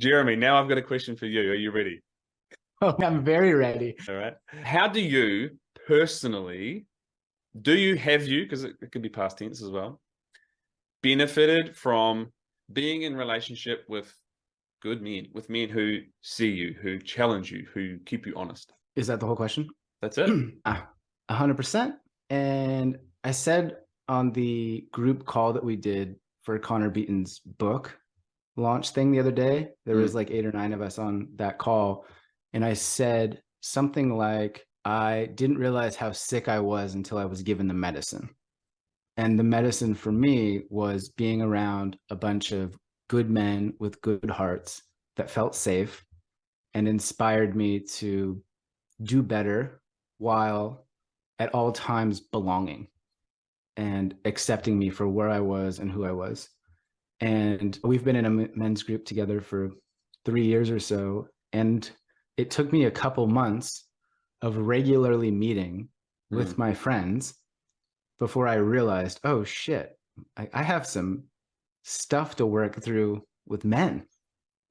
Jeremy, now I've got a question for you. Are you ready? Oh, I'm very ready. All right. How do you personally, do you have you, because it could be past tense as well, benefited from being in relationship with good men, with men who see you, who challenge you, who keep you honest? Is that the whole question? That's it. 100%. And I said on the group call that we did for Connor Beaton's book launch thing the other day, there was like 8 or 9 of us on that call. And I said something like, I didn't realize how sick I was until I was given the medicine. And the medicine for me was being around a bunch of good men with good hearts that felt safe and inspired me to do better while at all times belonging and accepting me for where I was and who I was. And we've been in a men's group together for 3 years or so. And it took me a couple months of regularly meeting with my friends before I realized, oh shit, I have some stuff to work through with men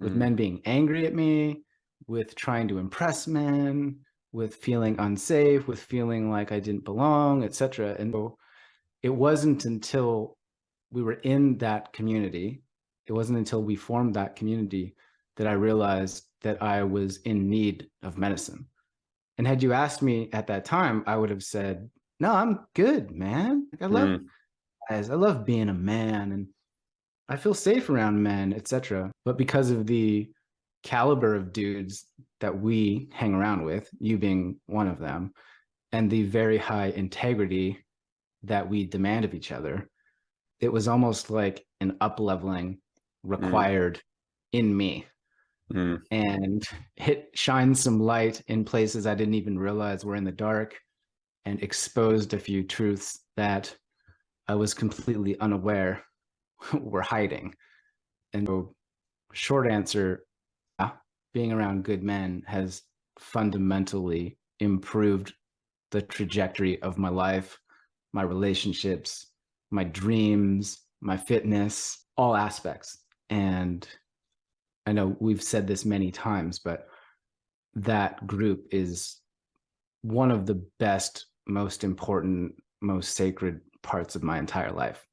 being angry at me, with trying to impress men, with feeling unsafe, with feeling like I didn't belong, etc. And so it wasn't until we were in that community, it wasn't until we formed that community that I realized that I was in need of medicine. And had you asked me at that time, I would have said, no, I'm good, man. Like, I love guys. I love being a man and I feel safe around men, etc. But because of the caliber of dudes that we hang around with, you being one of them, and the very high integrity that we demand of each other, it was almost like an up-leveling required in me. And it shined some light in places I didn't even realize were in the dark and exposed a few truths that I was completely unaware were hiding. And so, short answer, being around good men has fundamentally improved the trajectory of my life, my relationships, my dreams, my fitness, all aspects. And I know we've said this many times, but that group is one of the best, most important, most sacred parts of my entire life.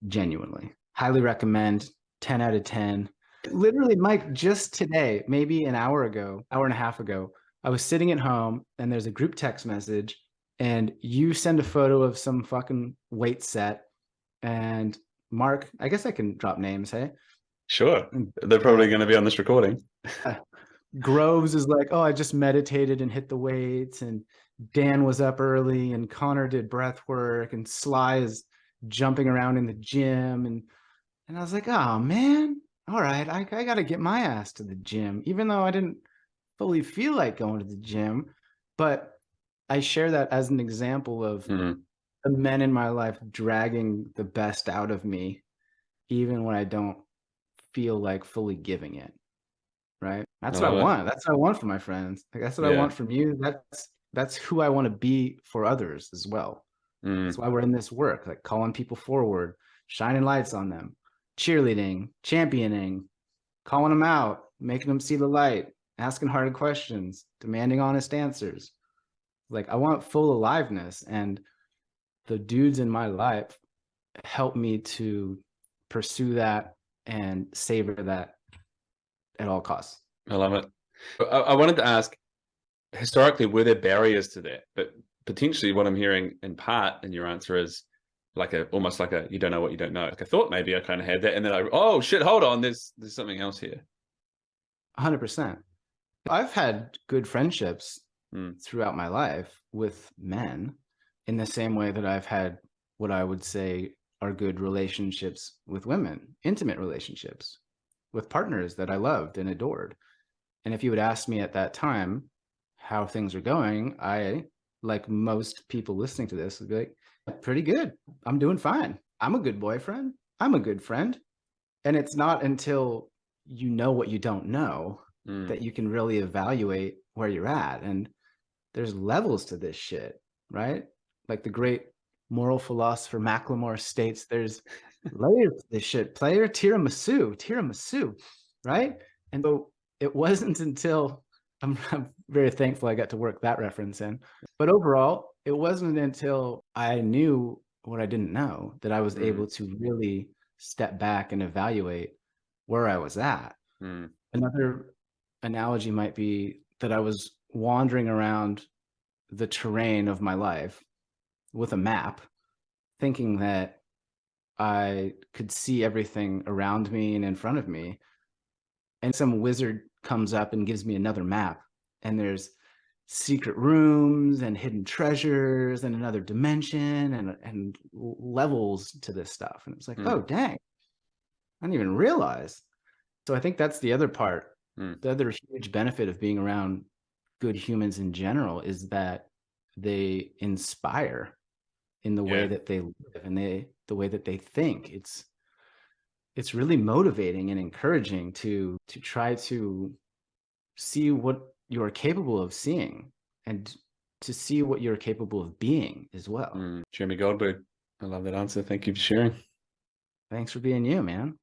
Genuinely. Highly recommend. 10 out of 10. Literally, Mike, just today, maybe an hour and a half ago, I was sitting at home and there's a group text message and you send a photo of some fucking weight set. And Mark, I guess I can drop names, hey? Sure. They're probably going to be on this recording. Groves is like, oh, I just meditated and hit the weights. And Dan was up early and Connor did breath work and Sly is jumping around in the gym. And I was like, oh, man, all right, I got to get my ass to the gym, even though I didn't fully feel like going to the gym. But I share that as an example of the men in my life dragging the best out of me, even when I don't feel like fully giving it. Right. That's what I want. That's what I want for my friends. Like, that's what I want from you. That's who I want to be for others as well. That's why we're in this work, like calling people forward, shining lights on them, cheerleading, championing, calling them out, making them see the light, asking hard questions, demanding honest answers. Like, I want full aliveness, and the dudes in my life help me to pursue that and savor that at all costs. I love it. I wanted to ask, historically, were there barriers to that? But potentially what I'm hearing in part in your answer is like almost like you don't know what you don't know. Like I thought maybe I kind of had that. And then oh shit, hold on, there's something else here. 100%. I've had good friendships throughout my life with men in the same way that I've had what I would say are good relationships with women, intimate relationships with partners that I loved and adored. And if you would ask me at that time how things are going, I, like most people listening to this, would be like, pretty good. I'm doing fine. I'm a good boyfriend. I'm a good friend. And it's not until you know what you don't know that you can really evaluate where you're at. And there's levels to this shit, right? Like the great moral philosopher Macklemore states, there's layers to this shit. Player tiramisu, right? And so it wasn't until I'm very thankful I got to work that reference in. But overall, it wasn't until I knew what I didn't know that I was able to really step back and evaluate where I was at. Another analogy might be that I was wandering around the terrain of my life with a map, thinking that I could see everything around me and in front of me. And some wizard comes up and gives me another map, and there's secret rooms and hidden treasures and another dimension and levels to this stuff. And it's like, oh, dang, I didn't even realize. So I think that's the other part. The other huge benefit of being around good humans in general is that they inspire in the way that they live and the way that they think. It's really motivating and encouraging to try to see what you're capable of seeing and to see what you're capable of being as well. Jeremy Goldberg, I love that answer. Thank you for sharing. Thanks for being you, man.